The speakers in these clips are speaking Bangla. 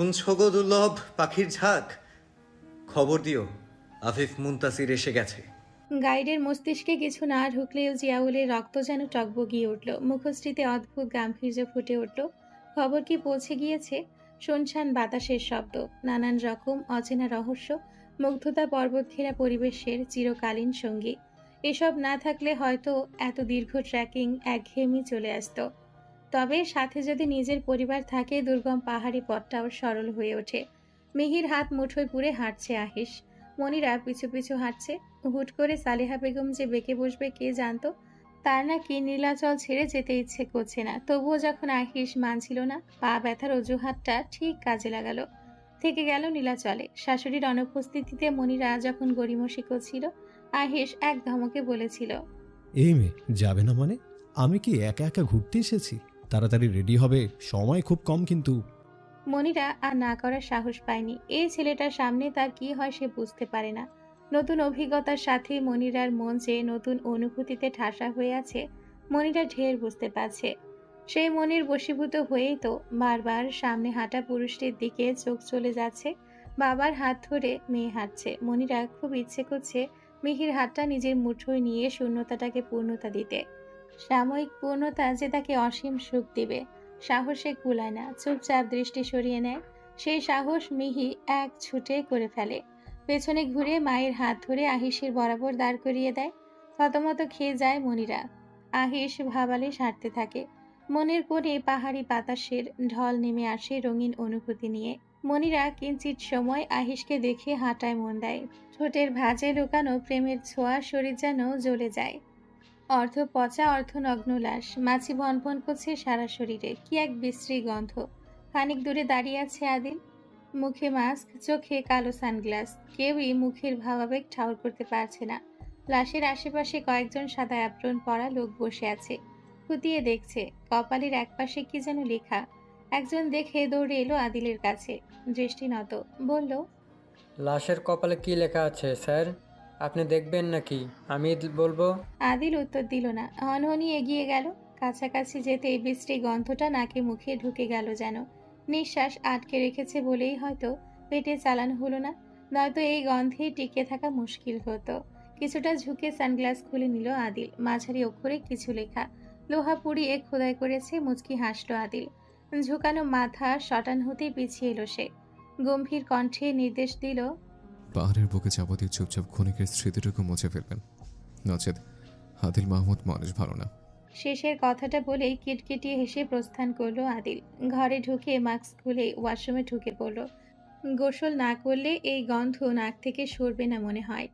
শুনছো গো দুর্লভ পাখির ঝাঁক, খবর দিও আফিফ মুনতাসির এসে গেছে। গাইডের মস্তিষ্কে কিছু না ঢুকলেও জিয়াউলের রক্ত যেন টগবগিয়ে উঠল, মুখশ্রীতে অদ্ভুত গাম্ভীর্য ফুটে উঠল। খবর কি পৌঁছে গিয়েছে? শুনশান বাতাসের শব্দ, নানান রকম অচেনা রহস্য, মুগ্ধতা পর্বত ঘেরা পরিবেশের চিরকালীন সঙ্গী। এসব না থাকলে হয়তো এত দীর্ঘ ট্রেকিং একঘেয়েমি চলে আসতো। তবে সাথে যদি নিজের পরিবার থাকে, দুর্গম পাহাড়ি পথটাও সরল হয়ে ওঠে। মিহির হাত মুঠোয় পুরে হাঁটছে আহিস, মনিরা পিছু পিছু হাঁটছে। হুট করে সালেহা বেগম যে বেঁকে বসবে কে জানতো। তার নাকি নীলাচল ছেড়ে যেতে ইচ্ছে করছে না, তবুও যখন আহিস মানছিল না, পা ব্যথার অজুহাতটা ঠিক কাজে লাগালো। থেকে গেল নীলাচলে। শাশুড়ির অনুপস্থিতিতে মনিরা যখন গড়িমসি করছিল, আহিস এক ধমকে বলেছিল, এই মেয়ে যাবে না মানে? আমি কি একা একা ঘুরতে এসেছি? তাড়াতাড়ি রেডি হবে, সময় খুব কম কিন্তু। মনিরা আর না করার সাহস পায়নি। এই ছেলেটার সামনে তার কি হয় সে বুঝতে পারে না। নতুন অভিজ্ঞতার সাথে মনিরার মন যে নতুন অনুভূতিতে ঠাসা হয়ে আছে, মনিরা ঢের বুঝতে পারছে। সেই মনির বশীভূত হয়েই তো বারবার সামনে হাঁটা পুরুষটির দিকে চোখ চলে যাচ্ছে। বাবার হাত ধরে মেয়ে হাঁটছে। মনিরা খুব ইচ্ছে করছে মিহির হাতটা নিজের মুঠোয় নিয়ে শূন্যতাটাকে পূর্ণতা দিতে, সাময়িক পূর্ণতা যে তাকে অসীম সুখ দিবে। সাহসে কুলায় না, চুপচাপ দৃষ্টি সরিয়ে নেয়। সেই সাহস মিহি এক ছুটে করে ফেলে। পেছনে ঘুরে মায়ের হাত ধরে আহিসের বরাবর দাঁড় করিয়ে দেয়। থতমত খেয়ে যায় মনিরা। আহিস ভাবালে হাঁটতে থাকে। মনের কোণে পাহাড়ি বাতাসের ঢল নেমে আসে রঙিন অনুভূতি নিয়ে। মনিরা কিঞ্চিত সময় আহিসকে দেখে হাঁটায় মন দেয়। ঠোঁটের ভাঁজে লুকানো প্রেমের ছোঁয়া শরীর যেন জ্বলে যায়। অর্ধ পচা অর্ধনগ্ন লাশ, মাছি ভনভন করছে সারা শরীরে, কি এক বিশ্রী গন্ধ। খানিক দূরে দাঁড়িয়ে আছে আদিল, মুখে মাস্ক, চোখে কালো সানগ্লাস। কেউই মুখের ভাবাবেগ ঠাউর করতে পারছে না। লাশের আশেপাশে কয়েকজন সাদা অ্যাপ্রন পরা লোক বসে আছে, খুঁটিয়ে দেখছে। কপালের একপাশে কি যেন লেখা। একজন দেখে দৌড়ে এলো আদিলের কাছে, দৃষ্টি নত, বলল, লাশের কপালে কি লেখা আছে স্যার? আপনি দেখবেন নাকি আমি বলবো? আদিল উত্তর দিল না, হনহনি এগিয়ে গেল। কাছাকাছি যেতে বিশ্রী গন্ধটা নাকে মুখে ঢুকে গেল যেন। নিঃশ্বাস আটকে রেখেছে বলেই হয়তো পেটে চালান হলো না, নয়তো এই গন্ধে টিকে থাকা মুশকিল হতো। কিছুটা ঝুঁকে সানগ্লাস খুলে নিল আদিল। মাঝারি অক্ষরে কিছু লেখা, লোহা পুড়িয়ে খোদাই করেছে। মুচকি হাসল আদিল। ঝুঁকানো মাথা শটান হতে পিছিয়ে এলো সে। গম্ভীর কণ্ঠে নির্দেশ দিল, পাহাড়ের বুকে চাপা দিয়ে চুপচাপ ক্ষণিকের স্মৃতিটুকু মুছে ফেলবেন, নচেত আদিল মাহমুদ মানুষ ভালো না। শেষের কথাটা বলেই কিটকিটিয়ে হেসে প্রস্থান করলো আদিল। ঘরে ঢুকে মাস্ক খুলে ওয়াশরুমে ঢুকে পড়ল। গোসল না করলে এই গন্ধ নাক থেকে সরবে না মনে হয়।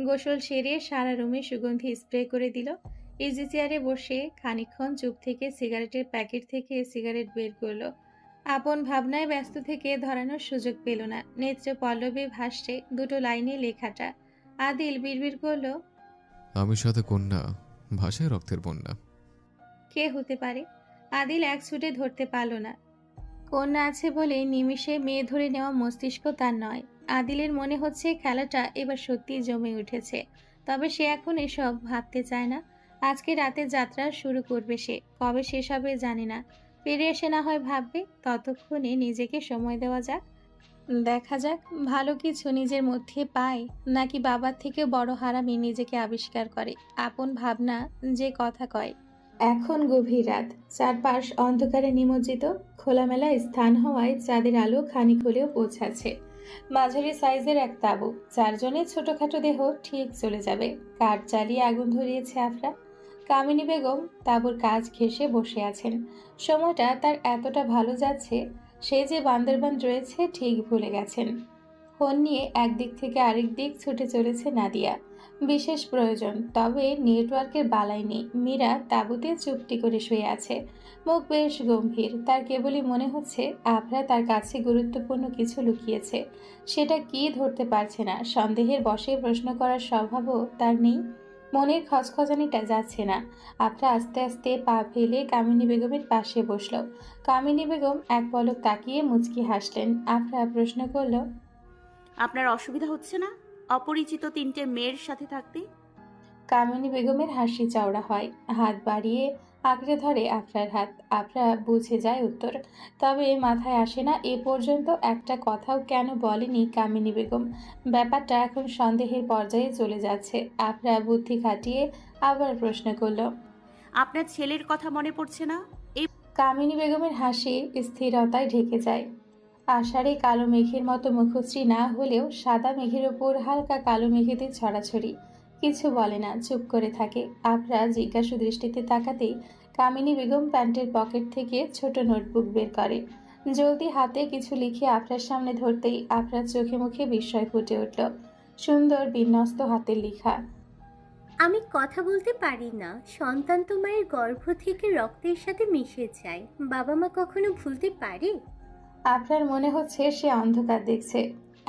গোসল সেরে সারা রুমে সুগন্ধি স্প্রে করে দিল। ইজি চেয়ারে বসে খানিকক্ষণ চুপ থেকে সিগারেটের প্যাকেট থেকে সিগারেট বের করলো। আপন ভাবনায় ব্যস্ত থেকে ধরানোর সুযোগ পেল না। নেত্র পল্লবে ভাসছে দুটো লাইনে লেখাটা। আদিল বিড়বিড় করলো, আমি সাথে কন্যা, ভাষায় রক্তের বন্যা। কে হতে পারে? আদিল এক ছুটে ধরতে পারল না। কন্যা আছে বলে নিমিষে মেয়ে ধরে নেওয়া মস্তিষ্ক তার নয়। আদিলের মনে হচ্ছে খেলাটা এবার সত্যি জমে উঠেছে। তবে সে এখন এসব ভাবতে চায় না। আজকে রাতে যাত্রা শুরু করবে সে, কবে শেষ হবে জানে না। ফিরে এসে না হয় ভাববে, ততক্ষণে নিজেকে সময় দেওয়া যাক। দেখা যাক ভালো কিছু নিজের মধ্যে পায়, নাকি বাবার থেকে বড় হারামি নিজেকে আবিষ্কার করে। আপন ভাবনা যে কথা কয়। এখন গভীর রাত, চারপাশ অন্ধকারে নিমজ্জিত। খোলামেলা স্থান হওয়ায় চাঁদের আলো খানিক হলেও পৌঁছাচ্ছে। মাঝারি সাইজের এক তাঁবু, চারজনের ছোটখাটো দেহ ঠিক চলে যাবে। কাঠ জ্বালিয়ে আগুন ধরিয়েছে আফরা। কামিনী বেগম তাঁবুর কাজ ঘেঁষে বসে আছেন। সময়টা তার এতটা ভালো যাচ্ছে, সে যে বান্দরবান রয়েছে ঠিক ভুলে গেছেন। ফোন নিয়ে একদিক থেকে আরেক দিক ছুটে চলেছে নাদিয়া। বিশেষ প্রয়োজন, তবে নেটওয়ার্কের বালাই নেই। মীরা তাঁবুতে চুপটি করে শুয়ে আছে, মুখ বেশ গম্ভীর। তার কেবলই মনে হচ্ছে আফরা তার কাছে গুরুত্বপূর্ণ কিছু লুকিয়েছে, সেটা কি ধরতে পারছে না। সন্দেহের বশে প্রশ্ন করার স্বভাবও তার নেই। মনের খচখচানিটা যাচ্ছে না। আফরা আস্তে আস্তে পা ফেলে কামিনী বেগমের পাশে বসল। কামিনী বেগম এক পলক তাকিয়ে মুচকি হাসলেন। আফরা প্রশ্ন করল, আপনার অসুবিধা হচ্ছে না অপরিচিত তিনটে মেয়ের সাথে থাকতে? কামিনী বেগমের হাসি চওড়া হয়, হাত বাড়িয়ে আঁকড়ে ধরে আফরার হাত। আফরা বুঝে যায় উত্তর, তবে মাথায় আসে না এ পর্যন্ত একটা কথাও কেন বলেনি কামিনী বেগম। ব্যাপারটা এখন সন্দেহের পর্যায়ে চলে যাচ্ছে। আফরা বুদ্ধি খাটিয়ে আবার প্রশ্ন করল। আপনার ছেলের কথা মনে পড়ছে না? এই কামিনী বেগমের হাসি স্থিরতায় ঢেকে যায়। আষাঢ়ে কালো মেঘের মতো মুখশ্রী না হলেও সাদা মেঘের ওপর হালকা কালো মেঘেদের ছড়াছড়ি। কিছু বলে না, চুপ করে থাকে। আফরা জিজ্ঞাসু দৃষ্টিতে তাকাতেই কামিনী বেগম প্যান্টের পকেট থেকে ছোট নোটবুক বের করে। জলদি হাতে কিছু লিখে আফরার সামনে ধরতেই আফরার চোখে মুখে বিস্ময় ফুটে উঠল। সুন্দর বিন্যস্ত হাতের লেখা। আমি কথা বলতে পারি না, সন্তান তো মায়ের গর্ভ থেকে রক্তের সাথে মিশে যায়। বাবা মা কখনো ভুলতে পারে? আপনার মনে হচ্ছে সে অন্ধকার দেখছে।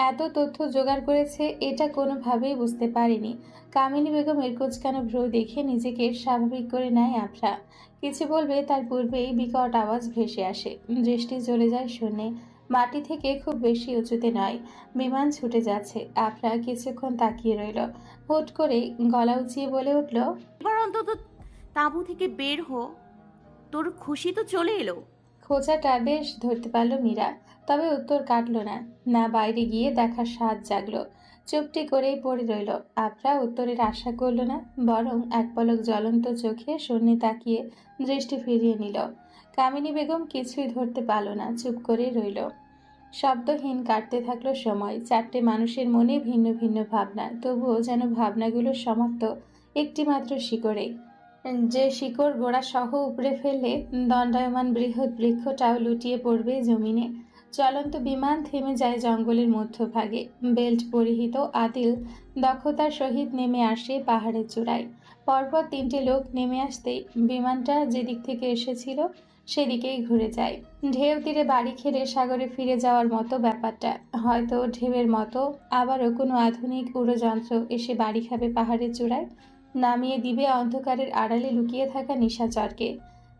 এত তথ্য জোগাড় করেছে এটা কোনোভাবেই বুঝতে পারেনি। কামিনী বেগমের কোঁচকানো ভ্রু দেখে নিজেকে স্বাভাবিক করে নেয় আফরা। কিছু বলবে তার পূর্বেই বিকট আওয়াজ ভেসে আসে। দৃষ্টি চলে যায় শূন্যে। মাটি থেকে খুব বেশি উঁচুতে নয়, বিমান ছুটে যাচ্ছে। আফরা কিছুক্ষণ তাকিয়ে রইল। হুট করে গলা উঁচিয়ে বলে উঠল, এবার অন্তত তাঁবু থেকে বের হো, তোর খুশি তো চলে এলো। খোঁচাটা বেশ ধরতে পারল মীরা, তবে উত্তর কাটল না। না বাইরে গিয়ে দেখার স্বাদ জাগলো। চুপটি করেই পড়ে রইল। আফরা উত্তরের আশা করল না, বরং এক পলক জ্বলন্ত চোখে শূন্যে তাকিয়ে দৃষ্টি ফিরিয়ে নিল। কামিনী বেগম কিছুই ধরতে পারল না, চুপ করে রইল। শব্দহীন কাটতে থাকলো সময়। চারটে মানুষের মনে ভিন্ন ভিন্ন ভাবনা, তবুও যেন ভাবনাগুলো সমাপ্ত একটি মাত্র শিকড়ে। যে শিকড় গোড়া সহ উপড়ে ফেললে দণ্ডায়মান বৃহৎ বৃক্ষটাও লুটিয়ে পড়বে জমিনে। চলন্ত বিমান থেমে যায় জঙ্গলের মধ্যভাগে। বেল্ট পরিহিত আদিল দক্ষতার সহিত নেমে আসে পাহাড়ের চূড়ায়। পরপর তিনটে লোক নেমে আসতেই বিমানটা যেদিক থেকে এসেছিল সেদিকেই ঘুরে যায়। ঢেউ তীরে বাড়ি খেলে সাগরে ফিরে যাওয়ার মতো ব্যাপারটা। হয়তো ঢেউয়ের মতো আবারও কোনো আধুনিক উড়োযন্ত্র এসে বাড়ি খাবে পাহাড়ের চূড়ায়, নামিয়ে দিবে অন্ধকারের আড়ালে লুকিয়ে থাকা নিশাচরকে।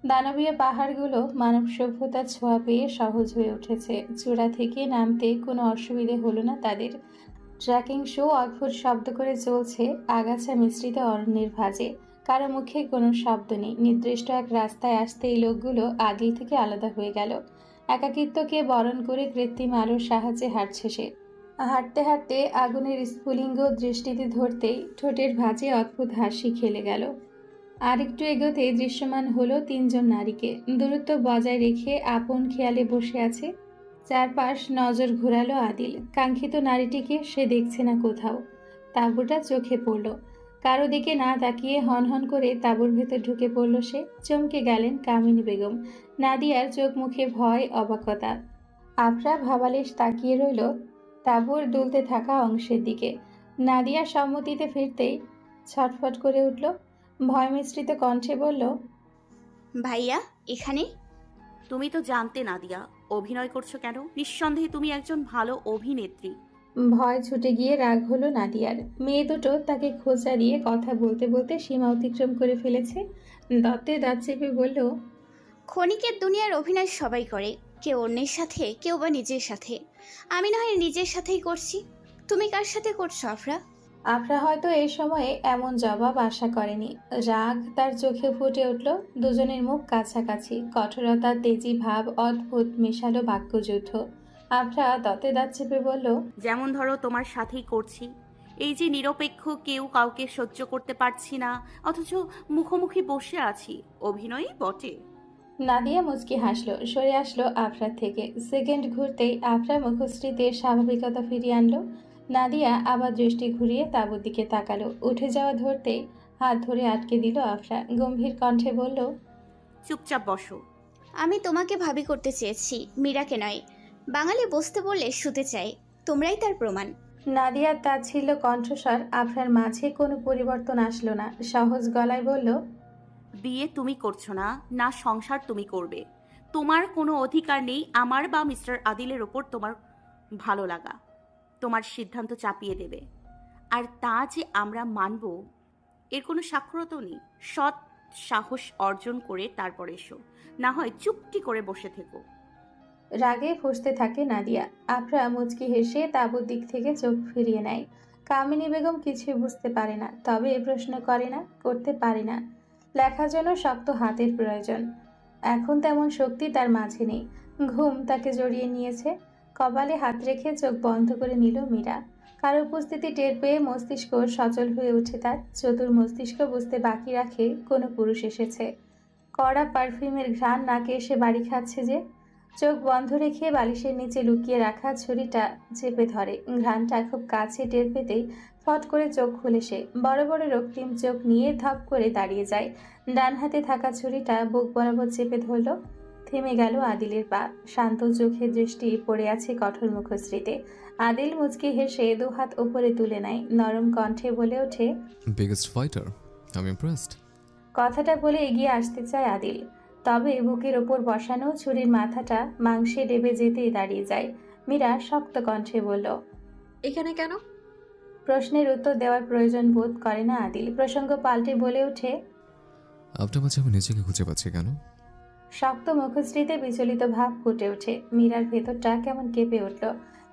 দানবীয় পাহাড়গুলো মানব সভ্যতার ছোঁয়া পেয়ে সহজ হয়ে উঠেছে। চূড়া থেকে নামতে কোনো অসুবিধে হলো না তাদের। ট্র্যাকিং শো অদ্ভুত শব্দ করে চলছে আগাছা মিশ্রিত অরণ্যের ভাঁজে। কারো মুখে কোনো শব্দ নেই। নির্দিষ্ট এক রাস্তায় আসতেই লোকগুলো আদিল থেকে আলাদা হয়ে গেল। একাকিত্বকে বরণ করে কৃত্রিম আলোর সাহায্যে হাঁটছে সে। হাঁটতে হাঁটতে আগুনের স্ফুলিঙ্গ দৃষ্টিতে ধরতেই ঠোঁটের ভাঁজে অদ্ভুত হাসি খেলে গেল। আরেকটু এগোতে দৃশ্যমান হলো তিনজন নারীকে। দূরত্ব বজায় রেখে আপন খেয়ালে বসে আছে। চারপাশ নজর ঘোরালো আদিল। কাঙ্ক্ষিত নারীটিকে সে দেখছে না কোথাও। তাঁবুটা চোখে পড়ল। কারো দিকে না তাকিয়ে হনহন করে তাঁবুর ভেতর ঢুকে পড়ল সে। চমকে গেলেন কামিনী বেগম। নাদিয়ার চোখ মুখে ভয়, অবাকতা। আফরা ভাবালেশ তাকিয়ে রইল তাঁবুর দুলতে থাকা অংশের দিকে। নাদিয়া সম্মতিতে ফিরতেই ছটফট করে উঠল। ভয় মিশ্রিত কণ্ঠে বলল, ভাইয়া এখানে? তুমি তো জানতে নাদিয়া, অভিনয় করছো কেন? নিঃসন্দেহে তুমি একজন ভালো অভিনেত্রী। ভয় ছুটে গিয়ে রাগ হলো নাদিয়ার। মেয়ে দুটো তাকে খোঁচা দিয়ে কথা বলতে বলতে সীমা অতিক্রম করে ফেলেছে। দাঁতে দাঁত চেপে বলল, ক্ষণিকের দুনিয়ার অভিনয় সবাই করে, কেউ অন্যের সাথে, কেউ বা নিজের সাথে। আমি না হয় নিজের সাথেই করছি। তুমি কার সাথে করছো আফরা? আফরা হয়তো এই সময়ে এমন জবাব আশা করেনি। রাগ তার চোখে ফুটে উঠল। দুজনের মুখ কাছাকাছি। কঠোরতা, তেজি ভাব, অদ্ভুত মেশালো বাক্যযুদ্ধ। আফরা দাঁতে দাঁত চেপে বলল, যেমন ধরো তোমার সাথেই করছি। এই যে নিরপেক্ষ, কেউ কাউকে সহ্য করতে পারছি না, অথচ মুখোমুখি বসে আছি, অভিনয়ই বটে। নাদিয়া মুচকি হাসলো, সরে আসলো আফরার থেকে। সেকেন্ড ঘুরতেই আফরা মুখশ্রীতে স্বাভাবিকতা ফিরিয়ে আনলো। নাদিয়া আবার দৃষ্টি ঘুরিয়ে তাঁবুর দিকে তাকালো। উঠে যাওয়া ধরতেই হাত ধরে আটকে দিল আফরা। গম্ভীর কণ্ঠে বলল, চুপচাপ বসো। আমি তোমাকে ভাবি করতে চেয়েছি, মীরাকে নয়। বাঙালি বসতে বললে শুতে চাই, তোমরাই তার প্রমাণ। নাদিয়ার তাচ্ছিল্য কণ্ঠস্বর আফরার মাঝে কোনো পরিবর্তন আসলো না। সহজ গলায় বলল, বিয়ে তুমি করছো না, না সংসার তুমি করবে। তোমার কোনো অধিকার নেই আমার বা মিস্টার আদিলের ওপর তোমার ভালো লাগা, তোমার সিদ্ধান্ত চাপিয়ে দেবে। আর তা যে আমরা মানব এর কোনো স্বাক্ষরতাও নেই। সৎ সাহস অর্জন করে তারপর এসো, না হয় চুপটি করে বসে থেকো। রাগে ফুঁসতে থাকে নাদিয়া। আফরা মুচকি হেসে তাঁবুর দিক থেকে চোখ ফিরিয়ে নেয়। কামিনী বেগম কিছুই বুঝতে পারে না, তবে প্রশ্ন করে না, করতে পারে না। লেখার জন্য শক্ত হাতের প্রয়োজন। এখন তেমন শক্তি তার মাঝে নেই। ঘুম তাকে জড়িয়ে নিয়েছে। কপালে হাত রেখে চোখ বন্ধ করে নিল মীরা। কারো উপস্থিতি টের পেয়ে মস্তিষ্ক সচল হয়ে ওঠে তার। চতুর মস্তিষ্ক বুঝতে বাকি রাখে কোনো পুরুষ এসেছে। কড়া পারফিউমের ঘ্রাণ নাকে এসে বাড়ি খাচ্ছে যে। চোখ বন্ধ রেখে বালিশের নিচে লুকিয়ে রাখা ছুরিটা চেপে ধরে। ঘ্রাণটা খুব কাছে টের পেতেই ফট করে চোখ খুলে সে। বড় বড় রক্তিম চোখ নিয়ে ধপ করে দাঁড়িয়ে যায়। ডান হাতে থাকা ছুরিটা বুক বরাবর চেপে ধরল। থেমে গেল আদিলের পা। শান্ত চোখে দৃষ্টি পড়ে আছে কঠোর মুখশ্রীতে। আদিল মুচকি হেসে দুহাত উপরে তুলে নেয়। নরম কণ্ঠে বলে ওঠে, biggest fighter, I am impressed. কথাটা বলে এগিয়ে আসতে চায় আদিল। তবে বুকের ওপর বসানো ছুরির মাথাটা মাংসে ডেবে যেতেই দাঁড়িয়ে যায়। মীরা শক্ত কণ্ঠে বলল, এখানে কেন? প্রশ্নের উত্তর দেওয়ার প্রয়োজন বোধ করে না আদিল। প্রসঙ্গ পাল্টে বলে ওঠে, আপনার মাঝে আমি নিজেকে খুঁজে পাচ্ছি কেন? শক্ত মুখশ্রীতে বিচলিত ভাব ফুটে ওঠে। মীরার ভেতরটা কেমন কেঁপে উঠল।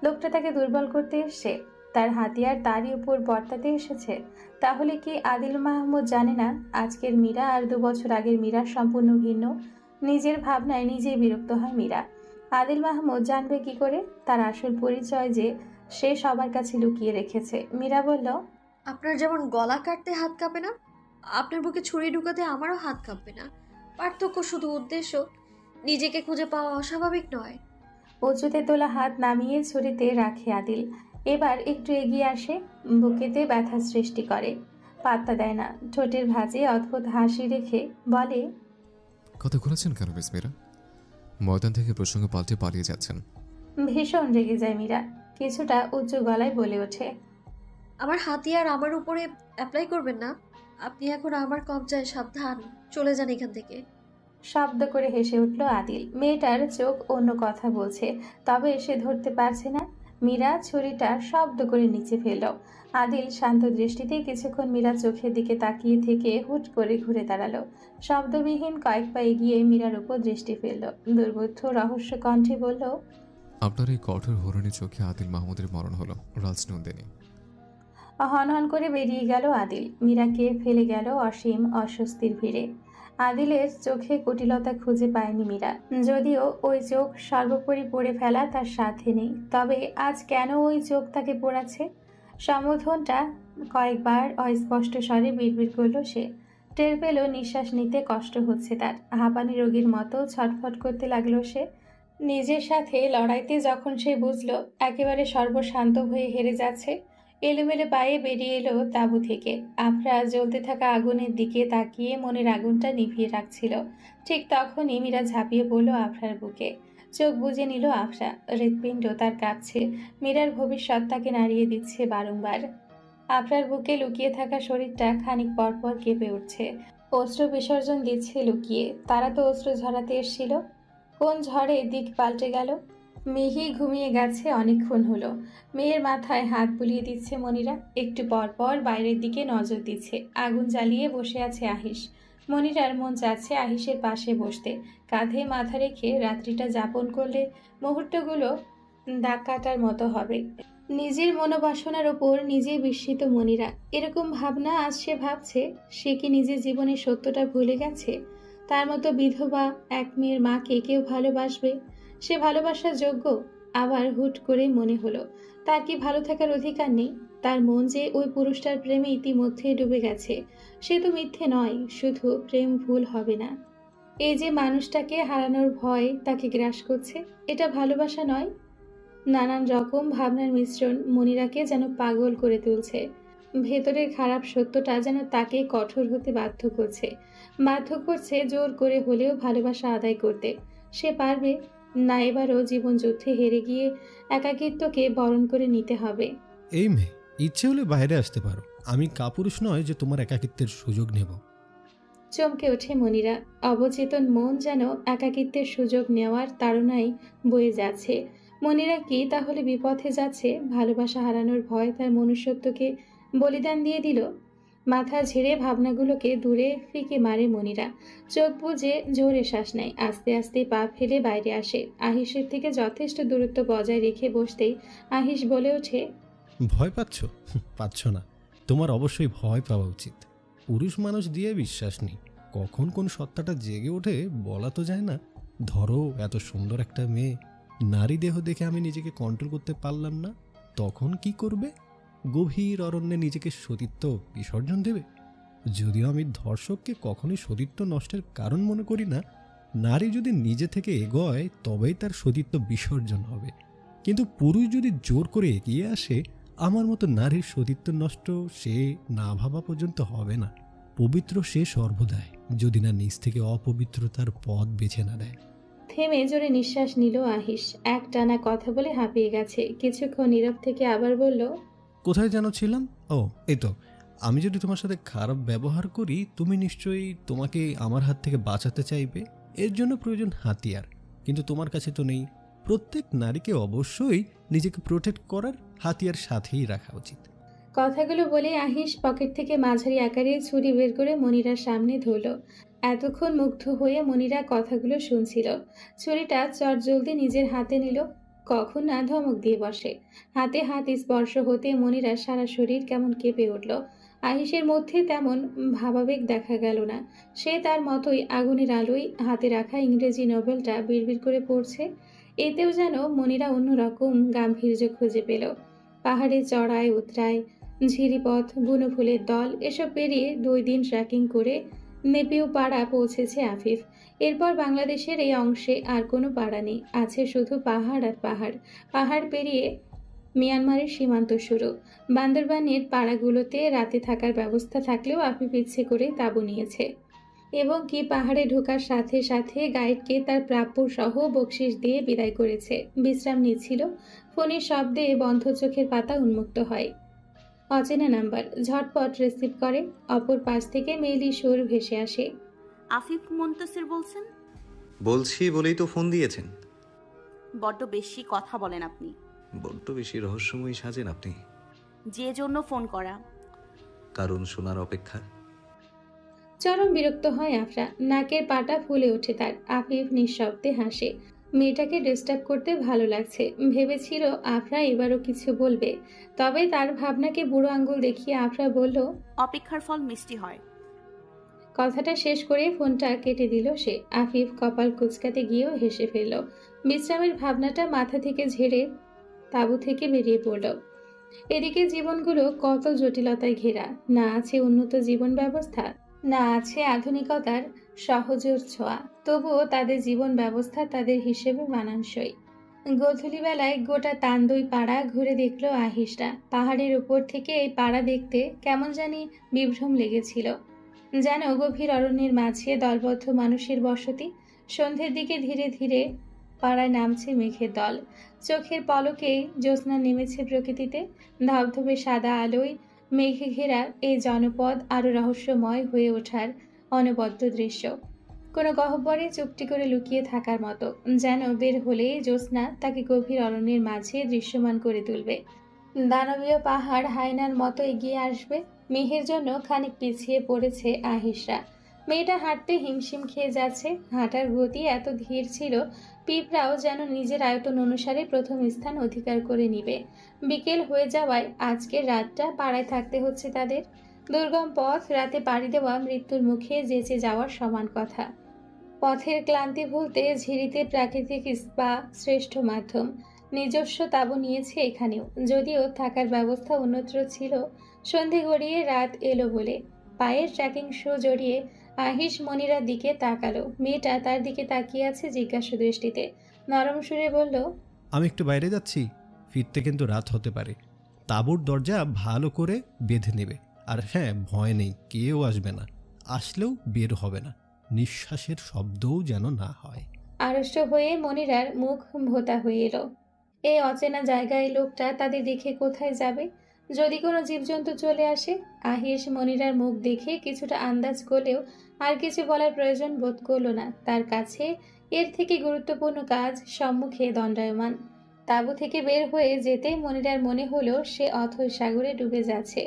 লোকটা তাকে দুর্বল করতে এসছে, তার হাতিয়ার তারই উপর বর্তাতে এসেছে। তাহলে কি আদিল মাহমুদ জানে না আজকের মীরা আর 2 বছর আগের মীরা সম্পূর্ণ ভিন্ন? নিজের ভাবনায় নিজেই বিরক্ত হয় মীরা। আদিল মাহমুদ জানবে কি করে তার আসল পরিচয় যে সে সবার কাছে লুকিয়ে রেখেছে? মীরা বলল, আপনার যেমন গলা কাটতে হাত কাঁপে না, আপনার বুকে ছুরি ঢুকাতে আমারও হাত কাঁপবে না। পার্থক্য শুধু উদ্দেশ্য। নিজেকে খুঁজে পাওয়া অস্বাভাবিক নয়। উঁচুতে তোলা হাত নামিয়ে ছুরিতে রাখে আদিল। এবার একটু এগিয়ে আসে, বুকেতে ব্যথা সৃষ্টি করে। পাত্তা দেয় না। ঠোঁটের ভাঁজে অদ্ভুত হাসি রেখে বলে, কথা ঘুরাচ্ছেন কেন মিস মীরা? ময়দান থেকে প্রসঙ্গ পাল্টে পালিয়ে যাচ্ছেন। ভীষণ রেগে যায় মীরা। কিছুটা উঁচু গলায় বলে ওঠে, আমার হাতিয়ার আমার উপরে অ্যাপ্লাই করবেন না। আপনি এখন আমার কবজায়, সাবধান। চলে যান এখান থেকে। শব্দ করে হেসে উঠল আদিল। মেয়েটার চোখ অন্য কথা বলছে, তবে সে ধরতে পারছে না। মীরা ছুরিটা শব্দ করে নিচে ফেলল। আদিল শান্ত দৃষ্টিতে কিছুক্ষণ মীরা চোখের দিকে তাকিয়ে থেকে হুট করে ঘুরে দাঁড়ালো। শব্দবিহীন কয়েক পা এগিয়ে মীরার উপর দৃষ্টি ফেলল। দুর্বোধ্য রহস্য কণ্ঠে বলল, আপনার এই কঠোর হরণী চোখে আদিল মাহমুদের মরণ হলো রাজনন্দিনী। হনহন করে বেরিয়ে গেল আদিল। মীরাকে ফেলে গেল অসীম অস্বস্তির ভিড়ে। আদিলের চোখে কুটিলতা খুঁজে পায়নি মীরা। যদিও ওই চোখ সর্বোপরি পড়ে ফেলা তার সাথে নেই, তবে আজ কেন ওই চোখ তাকে পোড়াচ্ছে? সম্বোধনটা কয়েকবার অস্পষ্ট স্বরে বিড়বিড় করল সে। টের পেল নিঃশ্বাস নিতে কষ্ট হচ্ছে তার। হাঁপানি রোগীর মতো ছটফট করতে লাগলো সে। নিজের সাথে লড়াইতে যখন সে বুঝল একেবারে সর্বশান্ত হয়ে হেরে যাচ্ছে, এলোমেলো পায়ে বেরিয়ে এলো তাঁবু থেকে। আফরা জ্বলতে থাকা আগুনের দিকে তাকিয়ে মনের আগুনটা নিভিয়ে রাখছিল। ঠিক তখনই মীরা ঝাঁপিয়ে পড়ল আফরার বুকে। চোখ বুজে নিল আফরা। হৃৎপিণ্ড তার কাঁপছে। মীরার ভবিষ্যৎ তাকে নাড়িয়ে দিচ্ছে বারংবার। আফরার বুকে লুকিয়ে থাকা শরীরটা খানিক পরপর কেঁপে উঠছে। অশ্রু বিসর্জন দিচ্ছে লুকিয়ে। তারা তো অশ্রু ঝরাতে এসেছিল। কোন ঝড়ে দিক পাল্টে গেল? মিহি ঘুমিয়ে গেছে অনেকক্ষণ হলো। মেয়ের মাথায় হাত বুলিয়ে দিচ্ছে মনিরা। একটু পর পর বাইরের দিকে নজর দিচ্ছে। আগুন জ্বালিয়ে বসে আছে আহিস। মনিরার মন চাচ্ছে আহিসের পাশে বসতে। কাঁধে মাথা রেখে রাত্রিটা যাপন করলে মুহূর্তগুলো দাগ কাটার মতো হবে। নিজের মনোবাসনার ওপর নিজেই বিস্মিত মনিরা। এরকম ভাবনা আজ সে ভাবছে, সে কি নিজের জীবনের সত্যটা ভুলে গেছে? তার মতো বিধবা এক মেয়ের মাকে কেউ ভালোবাসবে? সে ভালোবাসার যোগ্য? আবার হুট করে মনে হলো, তার কি ভালো থাকার অধিকার নেই? তার মন যে ওই পুরুষটার প্রেমে ইতিমধ্যে ডুবে গেছে। সে তো মিথ্যে নয়, শুধু প্রেম ভুল হবে না। এই যে মানুষটাকে হারানোর ভয় তাকে গ্রাস করছে, এটা ভালোবাসা নয়। নানান রকম ভাবনার মিশ্রণ মনিরাকে যেন পাগল করে তুলছে। ভেতরের খারাপ সত্যটা যেন তাকে কঠোর হতে বাধ্য করছে জোর করে হলেও ভালোবাসা আদায় করতে। সে পারবে না? এবারও জীবন যুদ্ধে হেরে গিয়ে একাকিত্বকে বরণ করে নিতে হবে। এই মেয়ে, ইচ্ছে হলে বাইরে আসতে পারো। আমি কাপুরুষ নয় যে তোমার একাকিত্বের সুযোগ নেব। চমকে ওঠে মনিরা। অবচেতন মন যেন একাকিত্বের সুযোগ নেওয়ার তাড়নায় বয়ে যাচ্ছে। মনিরা কি তাহলে বিপথে যাচ্ছে? ভালোবাসা হারানোর ভয় তার মনুষ্যত্বকে বলিদান দিয়ে দিল। মাথা ঝেড়ে ভাবনাগুলোকে দূরে ফিকে মারে মনিরা। চোখ বুজে জোরে শ্বাস নেয়। আস্তে আস্তে পা ফেলে বাইরে আসে। আহিসের থেকে যথেষ্ট দূরত্ব বজায় রেখে বসতেই আহিস বলে ওঠে, ভয় পাচ্ছ? পাচ্ছ না। তোমার অবশ্যই ভয় পাওয়া উচিত। পুরুষ মানুষ দিয়ে বিশ্বাস নেই। কখন কোন সত্তাটা জেগে ওঠে বলা তো যায় না। ধরো এত সুন্দর একটা মেয়ে, নারী দেহ দেখে আমি নিজেকে কন্ট্রোল করতে পারলাম না, তখন কি করবে? গভীর অরণ্যে নিজেকে সতীত্ব বিসর্জন দেবে। যদিও আমি ধর্ষককে কখনোই সতীত্ব নষ্টের কারণ মনে করি না। নারী যদি নিজে থেকে এগোয় তবেই তার সতীত্ব বিসর্জন হবে, কিন্তু পুরুষ যদি জোর করে এগিয়ে আসে, আমার মতো নারীর সতীত্ব নষ্ট সে না ভাবা পর্যন্ত হবে না। পবিত্র সে সর্বদাই, যদি না নিজ থেকে অপবিত্রতার পথ বেছে না দেয়। থেমে জোরে নিঃশ্বাস নিল আহিস। এক টানা কথা বলে হাঁপিয়ে গেছে। কিছুক্ষণ নীরব থেকে আবার বলল, কোথায় যেন ছিলাম? ও এই তো, আমি যদি তোমার সাথে খারাপ ব্যবহার করি তুমি নিশ্চয়ই তোমাকে আমার হাত থেকে বাঁচাতে চাইবে। এর জন্য প্রয়োজন হাতিয়ার, কিন্তু তোমার কাছে তো নেই। প্রত্যেক নারীকে অবশ্যই নিজেকে প্রোটেক্ট করার হাতিয়ার সাথেই রাখা উচিত। কথাগুলো বলে আহিস পকেট থেকে মাঝারি আকারের ছুরি বের করে মনিরার সামনে ধরল। এতক্ষণ মুগ্ধ হয়ে মনিরা কথাগুলো শুনছিল। ছুরিটা চটজলদি নিজের হাতে নিল, কখন না ধমক দিয়ে বসে। হাতে হাত স্পর্শ হতে মনিরার সারা শরীর কেমন কেঁপে উঠল। আহিসের মধ্যে তেমন ভাবাবেগ দেখা গেল না। সে তার মতোই আগুনের আলোয় হাতে রাখা ইংরেজি নোবেলটা বিড়বিড় করে পড়ছে। এতেও যেন মনিরা অন্যরকম গাম্ভীর্য খুঁজে পেল। পাহাড়ে চড়াই উতরায়, ঝিরিপথ, বুনো ফুলের দল, এসব পেরিয়ে 2 দিন ট্রেকিং করে নেপিউ পাড়া পৌঁছেছে আফিফ। এরপর বাংলাদেশের এই অংশে আর কোনো পাড়া নেই, আছে শুধু পাহাড় আর পাহাড়। পাহাড় পেরিয়ে মিয়ানমারের সীমান্ত শুরু। বান্দরবানের পাড়াগুলোতে রাতে থাকার ব্যবস্থা থাকলেও আফিফ ইচ্ছে করে তাঁবু নিয়েছে, এবং কি পাহাড়ে ঢোকার সাথে সাথে গাইডকে তার প্রাপ্য সহ বকশিস দিয়ে বিদায় করেছে। বিশ্রাম নিচ্ছিল। ফোনের শব্দে বন্ধ চোখের পাতা উন্মুক্ত হয়। অচেনা নাম্বার, ঝটপট রিসিভ করে। অপর পাশ থেকে মেইলি সুর ভেসে আসে। আফিফ মুনতাসির বলছেন? বলছি বলেই তো ফোন দিয়েছেন। বড্ড বেশি কথা বলেন আপনি। বড্ড বেশি রহস্যময়ী সাজেন আপনি। যে জন্য ফোন করা? কারণ শোনার অপেক্ষা। চরম বিরক্ত হয় আফরা, নাকের পাটা ফুলে ওঠে তার। আফিফ নিঃশব্দে হাসে। মেয়েটাকে ডিস্টার্ব করতে ভালো লাগছে। ভেবেছিল আফরা এবারও কিছু বলবে, তবে তার ভাবনাকে বুড়ো আঙ্গুল দেখিয়ে আফরা বলল, অপেক্ষার ফল মিষ্টি হয়। কথাটা শেষ করে ফোনটা কেটে দিল সে। আফিফ কপাল কুঁচকাতে গিয়েও হেসে ফেলল। বিশ্রামের ভাবনাটা মাথা থেকে ঝেড়ে তাঁবু থেকে বেরিয়ে পড়ল। এদিকে জীবনগুলো কত জটিলতায় ঘেরা। না আছে উন্নত জীবন ব্যবস্থা, না আছে আধুনিকতার সহজের ছোঁয়া। তবুও তাদের জীবন ব্যবস্থা তাদের হিসেবে মানানসই। গোধূলিবেলায় গোটা তান্দই পাড়া ঘুরে দেখলো আহিসরা। পাহাড়ের উপর থেকে এই পাড়া দেখতে কেমন জানি বিভ্রম লেগেছিল, যেন গভীর অরণ্যের মাঝে দলবদ্ধ মানুষের বসতি। সন্ধ্যের দিকে ধীরে ধীরে পাড়ায় নামছে মেঘের দল। চোখের পলকেই জ্যোৎস্না নেমেছে প্রকৃতিতে। ধবধবে সাদা আলোয় মেঘে ঘেরা এই জনপদ আরো রহস্যময় হয়ে ওঠার অনবদ্য দৃশ্য। কোনো গহ্বরে চুপটি করে লুকিয়ে থাকার মতো, যেন বের হলে জ্যোৎস্না তাকে গভীর অরণ্যের মাঝে দৃশ্যমান করে তুলবে। দানবীয় পাহাড় হায়নার মতো এগিয়ে আসবে। মেঘের জন্য খানিক পিছিয়ে পড়েছে আহিসরা। মেয়েটা হাঁটতে হিমশিম খেয়ে যাচ্ছে। হাঁটার গতি এত ধীর ছিল, পিঁপড়াও যেন নিজের আয়তন অনুসারে প্রথম স্থান অধিকার করে নিবে। বিকেল হয়ে যাওয়ায় আজকের রাতটা পাড়ায় থাকতে হচ্ছে তাদের। দুর্গম পথ, রাতে পাড়ি দেওয়া মৃত্যুর মুখে যেচে যাওয়ার সমান কথা। পথের ক্লান্তি ভুলতে ঝিরিতে প্রাকৃতিক স্পা শ্রেষ্ঠ মাধ্যম। নিজস্ব তাঁবু নিয়েছে এখানেও, যদিও থাকার ব্যবস্থা অন্যত্র ছিল। সন্ধে গড়িয়ে রাত এলো বলে পায়ের ট্রেকিং শু জড়িয়ে আহিস মনিরার দিকে তাকালো। মেয়েটা তার দিকে তাকিয়ে আছে জিজ্ঞাসা দৃষ্টিতে। নরম সুরে বলল, আমি একটু বাইরে যাচ্ছি, ফিরতে কিন্তু রাত হতে পারে। তাঁবুর দরজা ভালো করে বেঁধে নেবে। আর হ্যাঁ, ভয় নেই, কেউ আসবে না, আসলেও বের হবে না। নিঃশ্বাসের শব্দও যেন না হয়। আড়ষ্ট হয়ে মনিরার মুখ ভোতা হয়ে এলো। এই অচেনা জায়গায় লোকটা তাদের দেখে কোথায় যাবে? যদি কোনো জীবজন্তু চলে আসে? আহিস মনিরার মুখ দেখে কিছুটা আন্দাজ করলেও আর কিছু বলার প্রয়োজন বোধ করল না। তার কাছে এর থেকে গুরুত্বপূর্ণ কাজ সম্মুখে দণ্ডায়মান। তাঁবু থেকে বের হয়ে যেতে মনিরার মনে হলো সে অথৈ সাগরে ডুবে যাচ্ছে।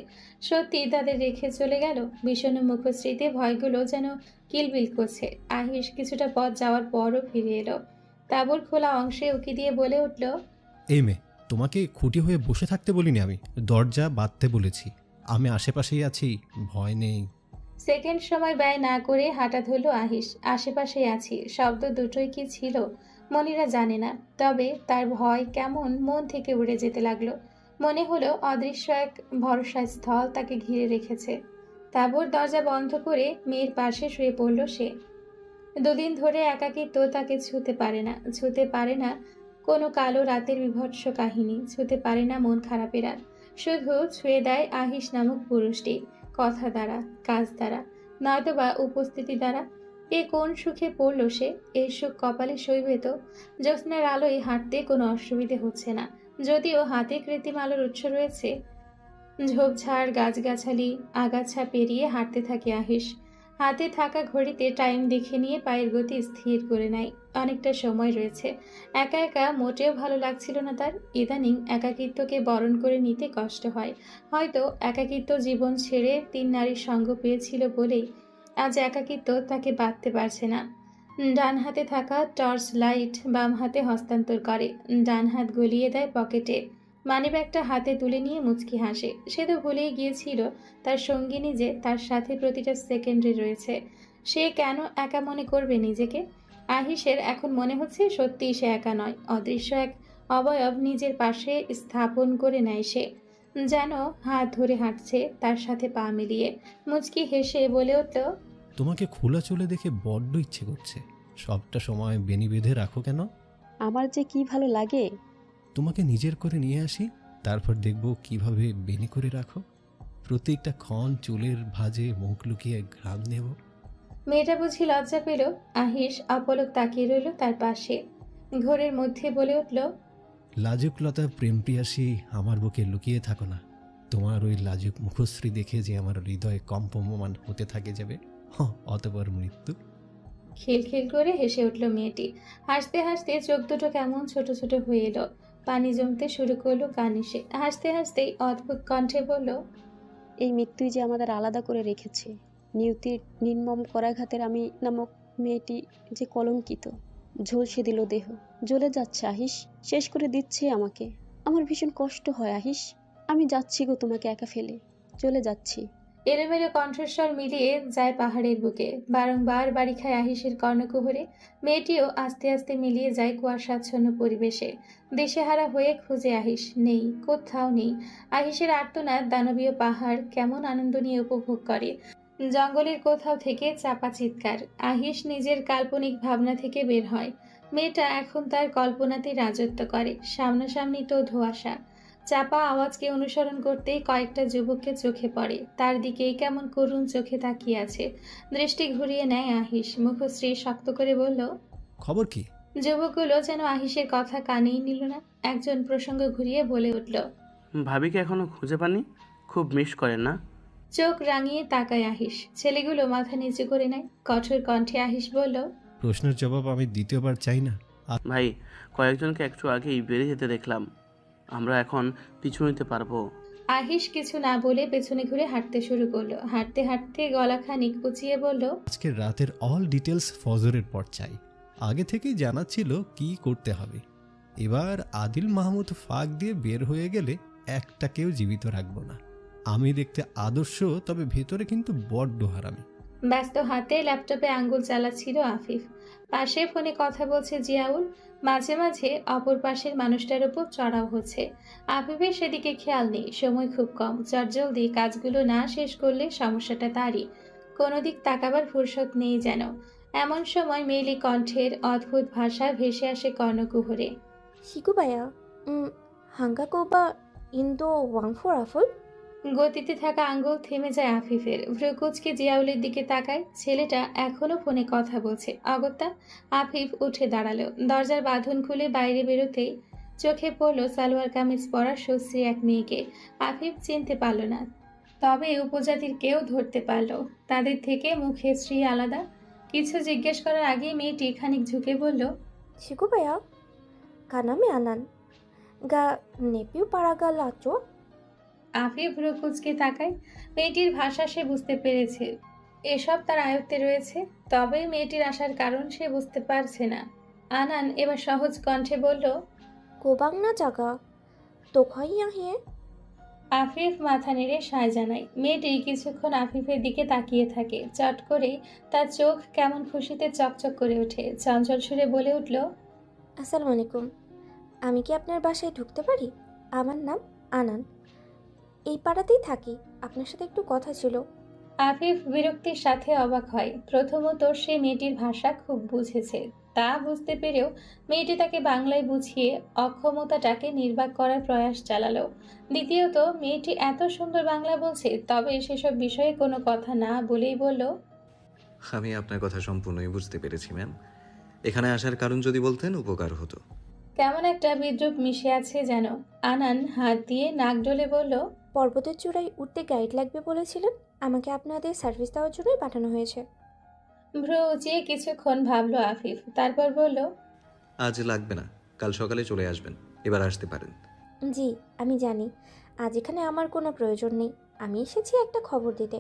সত্যি তাদের রেখে চলে গেল? বিষণ্ণ মুখশ্রীতে ভয়গুলো যেন কিলবিল করছে। আহিস কিছুটা পথ যাওয়ার পরও ফিরে এলো। তাঁবুর খোলা অংশে উকি দিয়ে বলে উঠল, এই মেয়ে, তোমাকে খুঁটি হয়ে বসে থাকতে বলিনি, আমি দরজা বাঁধতে বলেছি। আমি আশেপাশেই আছি, ভয় নেই। সেকেন্ড সময় ব্যয় না করে হাঁটা ধরল আহিস। আশেপাশে আছি, শব্দ দুটোই কি ছিল মনিরা জানে না, তবে তার ভয় কেমন মন থেকে উড়ে যেতে লাগলো। মনে হলো অদৃশ্য এক ভরসা স্থল তাকে ঘিরে রেখেছে। তাঁবুর দরজা বন্ধ করে মেয়ের পাশে শুয়ে পড়ল সে। দুদিন ধরে একাকিত্ব তাকে ছুতে পারে না কোনো কালো রাতের বিভৎস কাহিনী, ছুতে পারে না মন খারাপের রাত। শুধু ছুঁয়ে দেয় আহিস নামক পুরুষটি, কথা দ্বারা, কাজ দ্বারা, নয়তোবা উপস্থিতি দ্বারা। এ কোন সুখে পড়ল সে? এই সুখ কপালে সইবে তো? জ্যোৎস্নার আলোয় হাঁটতে কোনো অসুবিধে হচ্ছে না, যদিও হাতে কৃত্রিম আলোর উৎস রয়েছে। ঝোপঝাড়, গাছগাছালি, আগাছা পেরিয়ে হাঁটতে থাকে আহিস। হাতে থাকা ঘড়িতে টাইম দেখে নিয়ে পায়ের গতি স্থির করে নেয়। অনেকটা সময় রয়েছে। একা একা মোটেও ভালো লাগছিল না তার। ইদানিং একাকিত্বকে বরণ করে নিতে কষ্ট হয়। হয়তো একাকিত্ব জীবন ছেড়ে 3 নারীর সঙ্গ পেয়েছিল বলেই আজ একাকিত্ব তাকে বাঁধতে পারছে না। ডান হাতে থাকা টর্চ লাইট বাম হাতে হস্তান্তর করে, ডান হাত গলিয়ে দেয় পকেটে। মানিব্যাগটা হাতে তুলে নিয়ে মুচকি হাসে। সে তো ভুলেই গিয়েছিল তার সঙ্গিনী যে তার সাথে প্রতিটা সেকেন্ডে রয়েছে। সে কেন একা মনে করবে নিজেকে? আহিসের এখন মনে হচ্ছে সত্যিই সে একা নয়, অদৃশ্য এক অবয়ব নিজের পাশে স্থাপন করে নেয় সে, যেন হাত ধরে হাঁটছে তার সাথে পা মিলিয়ে। মুচকি হেসে বলে উঠল, তোমাকে খোলা চলে দেখে বড্ড ইচ্ছে করছে। সবটা সময় বেনি বেঁধে রাখো কেন? আমার যে কি ভালো লাগে। তোমাকে নিজের করে নিয়ে আসি, তারপর দেখব কিভাবে বেনি করে রাখো। প্রত্যেকটা ক্ষণ চুলের ভাঁজে মুখ লুকিয়ে ঘ্রাণ নেব। মেয়েটা বুঝি লজ্জা পেল। আহিস অপলক তাকিয়ে রইল তার পাশে। ঘোরের মধ্যে বলে উঠল, লাজুকলতা প্রেম পিয়াসী আমার বুকে লুকিয়ে থাকো না। তোমার ওই লাজুক মুখশ্রী দেখে যে আমার হৃদয় কম্পমান হতে থাকে যাবে, অতপর মৃত্যু। খিলখিল করে হেসে উঠল মেয়েটি। হাসতে হাসতে চোখ দুটো কেমন ছোট ছোট হয়ে এলো, পানি জমতে শুরু করলো কানে। সে হাসতে হাসতেই অদ্ভুত কণ্ঠে বলল, এই মৃত্যুই যে আমাদের আলাদা করে রেখেছে। নিয়তির নির্মম করাঘাতের আমি নামক মেয়েটি যে কলঙ্কিত। ঝলসে দিল দেহ, জ্বলে যাচ্ছে আহিস, শেষ করে দিচ্ছে আমাকে। আমার ভীষণ কষ্ট হয় আহিস। আমি যাচ্ছি গো তোমাকে একা ফেলে, চলে যাচ্ছি। এলোমেলো কণ্ঠস্বর মিলিয়ে যায় পাহাড়ের বুকে। বারংবার বাড়ি খায় আহিসের কর্ণকুহরে। মেয়েটিও আস্তে আস্তে মিলিয়ে যায় কুয়াশাচ্ছন্ন পরিবেশে। দিশেহারা হয়ে খুঁজে আহিস, নেই, কোথাও নেই। আহিসের আর্তনাদ দানবীয় পাহাড় কেমন আনন্দ নিয়ে উপভোগ করে। জঙ্গলের কোথাও থেকে চাপা চিৎকার। আহিস নিজের কাল্পনিক ভাবনা থেকে বের হয়। মেয়েটা এখন তার কল্পনাতে রাজত্ব করে। সামনাসামনি তো ধোঁয়াশা। চাপা আওয়াজকে অনুসরণ করতেই কয়েকটা যুবককে চোখে পড়ে। তার দিকেই কেমন করুণ চোখে তাকিয়ে আছে। দৃষ্টি ঘুরিয়ে নেয় আহিস, মুখশ্রী শক্ত করে বলল, খবর কি? যুবকগুলো যেন আহিসের কথা কানেই নিল না। একজন প্রসঙ্গ ঘুরিয়ে বলে উঠল, ভাবিকে এখনো খুঁজে পানি? খুব মিস করেন না? চোখ রাঙিয়ে তাকায় আহিস। ছেলেগুলো মাথা নিচু করে নেয়। কঠোর কণ্ঠে আহিস বলল, প্রশ্নের জবাব আমি দ্বিতীয়বার চাই না। ভাই, কয়েকজনকে একটু আগেই বেরিয়ে যেতে দেখলাম। আমরা এখন পিছু নিতে পারবো? আহিস কিছু না বলে পেছনে ঘুরে হাঁটতে শুরু করলো। হাঁটতে হাঁটতে গলা খানিক কুচিয়ে বলল, আজকের রাতের অল ডিটেলস ফজরের পর চাই। আগে থেকেই জানা ছিল কি করতে হবে। এবার আদিল মাহমুদ ফাঁক দিয়ে বের হয়ে গেলে একটাকেও জীবিত রাখবো না। আমি দেখতে আদর্শ, তবে ভেতরে কিন্তু বড্ড হারামি। ব্যস্ত হাতে ল্যাপটপে আঙ্গুল চালাচ্ছিল আফিফ। পাশে ফোনে কথা বলছে জিয়াউল। মাঝে মাঝে অপর পাশের মানুষটার উপর চড়াও হচ্ছে। আফিফের সেদিকে খেয়াল নেই, সময় খুব কম। চটজলদি কাজগুলো না শেষ করলে সমস্যাটা তারই। কোনো দিক তাকাবার ফুরসত নেই যেন। এমন সময় মেয়েলি কণ্ঠের অদ্ভুত ভাষা ভেসে আসে কর্ণকুহরে। 시구봐요. 한가고바 인도 왕포라풀? গতিতে থাকা আঙ্গুল থেমে যায় আফিফের। ভ্রুকুচকে জিয়াউলের দিকে তাকায়। ছেলেটা এখনো ফোনে কথা বলছে। অগত্যা আফিফ উঠে দাঁড়ালো। দরজার বাঁধন খুলে বাইরে বেরোতেই চোখে পড়ল সালোয়ার কামিজ পরা সুশ্রী এক মেয়েকে। আফিফ চিনতে পারল না, তবে উপজাতির কেউ ধরতে পারল। তাদের থেকে মুখে শ্রী আলাদা। কিছু জিজ্ঞেস করার আগেই মেয়েটি খানিক ঝুঁকে বলল, 시구봐요. 가나미 안한. 가 নেপিউ পারাগা লাচো? আফিফ ভ্রুকুচকে তাকায়। মেয়েটির ভাষা সে বুঝতে পেরেছে। এসব তার আয়ত্তে রয়েছে, তবে মেয়েটির আসার কারণ সে বুঝতে পারছে না। আনান এবার সহজ কণ্ঠে বলল, 고박나 자가. 또 거이야 해? আফিফ মাথা নেড়ে সায় জানায়। মেয়েটি কিছুক্ষণ আফিফের দিকে তাকিয়ে থাকে। চট করেই তার চোখ কেমন খুশিতে চকচক করে ওঠে। চঞ্চল সুরে বলে উঠল, আসসালামু আলাইকুম। আমি কি আপনার বাসায় ঢুকতে পারি? আমার নাম আনান, এই পাড়াতেই থাকি। আপনার সাথে একটু কথা ছিল। আফিফ বিরক্তির সাথে অবাক হয়। প্রথমত সে মেয়েটির ভাষা খুব বুঝেছে, তা বুঝতে পেরেও মেয়েটি তাকে বাংলায় বুঝিয়ে অক্ষমতাটাকে নির্বাক করার প্রয়াস চালালো। দ্বিতীয়ত মেয়েটি এত সুন্দর বাংলা বলছে, তবে সেসব বিষয়ে কোনো কথা না বলেই বলল, আমি আপনার কথা সম্পূর্ণই বুঝতে পেরেছি ম্যাম। এখানে আসার কারণ যদি বলতেন উপকার হতো। কেমন একটা বিদ্রুপ মিশে আছে যেন। আনান হাত দিয়ে নাক ডলে বলল, পর্বতের চূড়ায় উঠতে গাইড লাগবে বলেছিলেন, আমাকে আপনাদের সার্ভিস দেওয়ার জন্যই পাঠানো হয়েছে। ভ্রু উঁচিয়ে কিছুক্ষণ ভাবলো আফিফ, তারপর বলল, আজ লাগবে না, কাল সকালে চলে আসবেন। এবার আসতে পারেন। জি আমি জানি আজ এখানে আমার কোনো প্রয়োজন নেই। আমি এসেছি একটা খবর দিতে।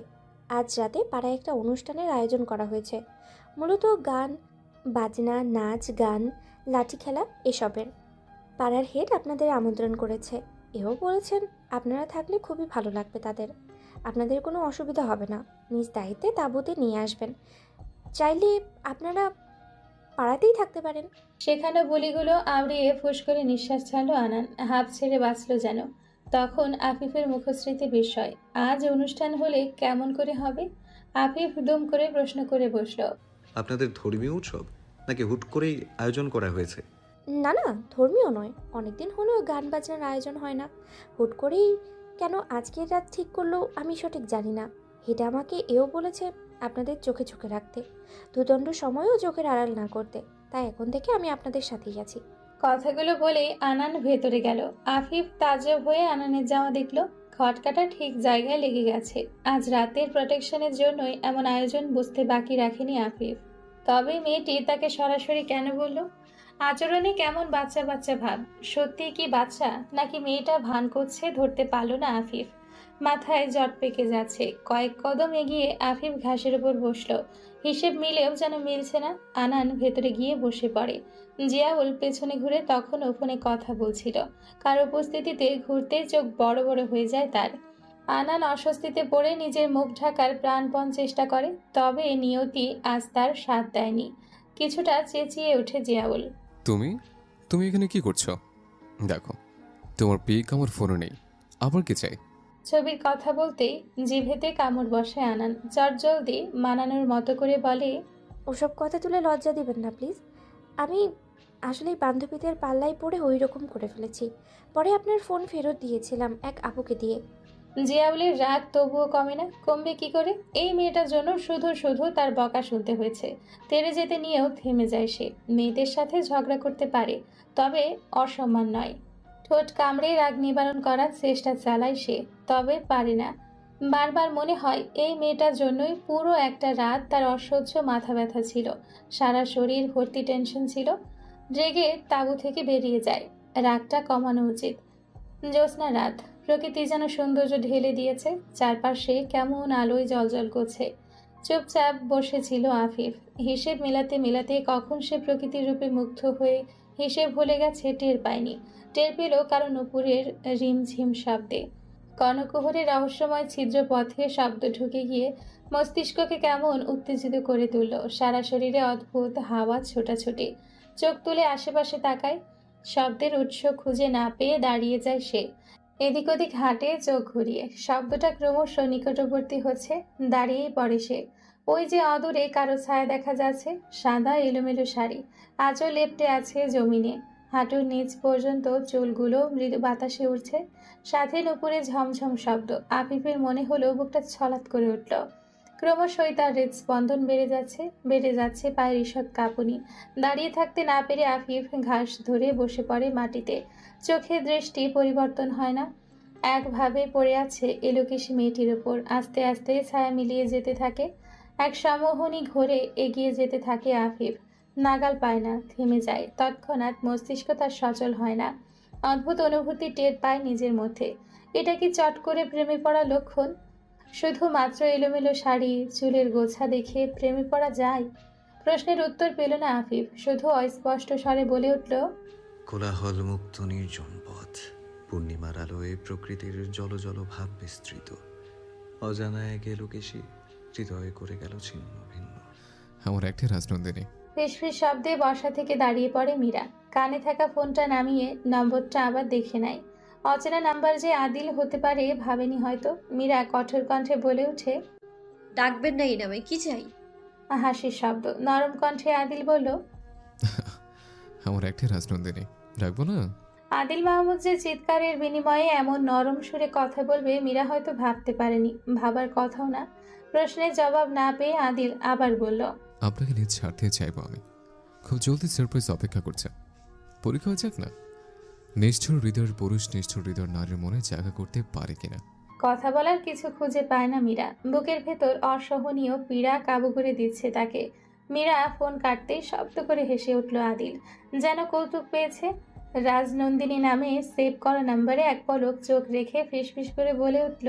আজ রাতে পাড়ায় একটা অনুষ্ঠানের আয়োজন করা হয়েছে, মূলত গান বাজনা, নাচ গান, লাঠি খেলা এসবের। পাড়ার হেড আপনাদের আমন্ত্রণ করেছে। এও বলেছেন আপনারা থাকলে খুবই ভালো লাগবে তাদের। আপনাদের কোনো অসুবিধা হবে না, নিজ দায়িত্বে তাঁবুতে নিয়ে আসবেন। চাইলে আপনারা পাড়াতেই থাকতে পারেন। সেখানে বলিগুলো আওড়িয়ে ফুস করে নিঃশ্বাস ছাড়লো আনান। হাঁপ ছেড়ে বাঁচল যেন। তখন আফিফের মুখশ্রীতে বিস্ময়। আজ অনুষ্ঠান হলে কেমন করে হবে? আফিফ দুম করে প্রশ্ন করে বসল, আপনাদের ধর্মীয় উৎসব নাকি হুট করেই আয়োজন করা হয়েছে? না না, ধর্মীয় নয়। অনেকদিন হলো গান বাজনার আয়োজন হয় না। হুট করেই কেন আজকের রাত ঠিক করলো আমি সঠিক জানি না। হেড আমাকে এও বলেছে আপনাদের চোখে চোখে রাখতে, দুদণ্ড সময়ও চোখের আড়াল না করতে। তাই এখন থেকে আমি আপনাদের সাথেই আছি। কথাগুলো বলেই আনান ভেতরে গেল। আফিফ তাজ্জব হয়ে আনানের জামা দেখলো। খটকাটা ঠিক জায়গায় লেগে গেছে। আজ রাতের প্রোটেকশনের জন্যই এমন আয়োজন বুঝতে বাকি রাখেনি আফিফ। তবে মেয়েটি তাকে সরাসরি কেন বলল? আচরণে কেমন বাচ্চা বাচ্চা ভাব। সত্যি কি বাচ্চা, নাকি মেয়েটা ভান করছে ধরতে পারল না আফিফ। মাথায় জট পেকে যাচ্ছে। কয়েক কদম এগিয়ে আফিফ ঘাসের উপর বসলো। হিসেব মিলেও যেন মিলছে না। আনান ভেতরে গিয়ে বসে পড়ে। জিয়াউল পেছনে ঘুরে তখনও ফোনে কথা বলছিল। কার উপস্থিতিতে ঘুরতেই চোখ বড় বড় হয়ে যায় তার। আনান অস্বস্তিতে পড়ে নিজের মুখ ঢাকার প্রাণপণ চেষ্টা করে, তবে নিয়তি আজ তার সাথ দেয়নি। কিছুটা চেঁচিয়ে ওঠে জিয়াউল, তুমি তুমি এখানে কি করছো? দেখো, তোমার পিক আমার ফোনে নেই, আবার কি চাই? ছবির কথা বলতেই জিভেতে কামড় বসে আনান। চটজলদি মানানোর মতো করে বলে, ওসব কথা তুলে লজ্জা দিবেন না প্লিজ। আমি আসলে বান্ধবীদের পাল্লায় পড়ে ওই রকম করে ফেলেছি। পরে আপনার ফোন ফেরত দিয়েছিলাম এক আপুকে দিয়ে। জিয়াউলের রাগ তবুও কমে না। কমবে কি করে? এই মেয়েটার জন্য শুধু শুধু তার বকা শুনতে হয়েছে। তেড়ে যেতে নিয়েও থেমে যায় সে। মেয়েদের সাথে ঝগড়া করতে পারে, তবে অসম্মান নয়। ঠোঁট কামড়ে রাগ নিবারণ করার চেষ্টা চালায় সে, তবে পারে না। বারবার মনে হয় এই মেয়েটার জন্যই পুরো একটা রাত তার অসহ্য মাথা ব্যথা ছিল। সারা শরীর ভর্তি টেনশন ছিল। রেগে তাঁবু থেকে বেরিয়ে যায়। রাগটা কমানো উচিত। জ্যোৎস্না রাত, প্রকৃতি যেন সৌন্দর্য ঢেলে দিয়েছে। চারপাশে কেমন আলোয় জ্বলজ্বল করছে। চুপচাপ বসেছিল আফিফ। হিসেব মেলাতে মেলাতে কখন সে প্রকৃতির রূপে মুগ্ধ হয়ে হিসেব ভুলে গেছে টের পায়নি। টের পেল কারণ নুপুরের রিমঝিম শব্দে। কর্ণকুহরের রহস্যময় ছিদ্র পথে শব্দ ঢুকে গিয়ে মস্তিষ্ককে কেমন উত্তেজিত করে তুলল। সারা শরীরে অদ্ভুত হাওয়া ছোটাছুটি। চোখ তুলে আশেপাশে তাকায়। শব্দের উৎস খুঁজে না পেয়ে দাঁড়িয়ে যায় সে। এদিক ওদিক হাঁটে চোখ ঘুরিয়ে। শব্দটা ক্রমশ নিকটবর্তী হচ্ছে। দাঁড়িয়েই পড়ে সে। ওই যে অদূরে কারো ছায়া দেখা যাচ্ছে। সাদা এলোমেলো শাড়ি আজও লেপ্টে আছে জমিনে। হাঁটুর নিচ পর্যন্ত চুলগুলো মৃদু বাতাসে উঠছে। সাথে নুপুরে ঝমঝম শব্দ। আফিফের মনে হলো বুকটা ছলাৎ করে উঠল। ক্রমশই তার হৃদস্পন্দন বেড়ে যাচ্ছে পায়ের ঈষৎ কাঁপুনি। দাঁড়িয়ে থাকতে না পেরে আফিফ ঘাস ধরে বসে পড়ে মাটিতে। চোখের দৃষ্টি পরিবর্তন হয় না, একভাবে পড়ে আছে এলোকেশী মেয়েটির ওপর। আস্তে আস্তে ছায়া মিলিয়ে যেতে থাকে। এক সমোহনী ঘোরে এগিয়ে যেতে থাকে আফিফ। নাগাল পায় না, থেমে যায়। তৎক্ষণাৎ মস্তিষ্ক তার সচল হয় না। অদ্ভুত অনুভূতি টের পায় নিজের মধ্যে। এটা কি চট করে প্রেমে পড়া লক্ষণ? শুধুমাত্র এলোমেলো শাড়ি, চুলের গোছা দেখে প্রেমে পড়া যায়? প্রশ্নের উত্তর পেল না আফিফ। শুধু অস্পষ্ট স্বরে বলে উঠল, কোলাহল মুক্ত নির্জন পথ, পূর্ণিমার আলোয় প্রকৃতির জল জল ভাব বিস্তৃত। অজানায় গেল কেশি, হৃদয় করে গেল ছিন্ন ভিন্ন। আমার একটি রাজনন্দিনী। ফিসফিস শব্দে বসা থেকে দাঁড়িয়ে পড়ে মীরা। কানে থাকা ফোনটা নামিয়ে নম্বরটা আবার দেখে নেয়। অচেনা নাম্বার যে আদিল হতে পারে ভাবেনি হয়তো। মীরা কঠোর কণ্ঠে বলে ওঠে, ডাকবেন না এই নামে, কি চাই? হাসির শব্দ। নরম কণ্ঠে আদিল বলল, আমার একটি রাজনন্দিনী, রাখবো না? আদিল মাহমুদ যে চিৎকারের বিনিময়ে এমন নরম সুরে কথা বলবে মীরা হয়তো ভাবতে পারেনি, ভাবার কথাও না। প্রশ্নের জবাব না পেয়ে আদিল আবার বলল, আপনাকে নিজ ছাড়তে চাইবো আমি। খুব জলদি সারপ্রাইজ অপেক্ষা করছে। পরীক্ষা হয়ে যাক না, নিষ্ঠুর হৃদয়ের পুরুষ নিষ্ঠুর হৃদয়ের নারীর মনে জায়গা করতে পারে কিনা। কথা বলার কিছু খুঁজে পায় না মীরা। বুকের ভেতর অসহনীয় পীড়া কাবু করে দিচ্ছে তাকে। মীরা ফোন কাটতেই শব্দ করে হেসে উঠল আদিল, যেন কৌতুক পেয়েছে। রাজনন্দিনী নামে সেভ করা নাম্বারে এক পলক চোখ রেখে ফিসফিস করে বলে উঠল,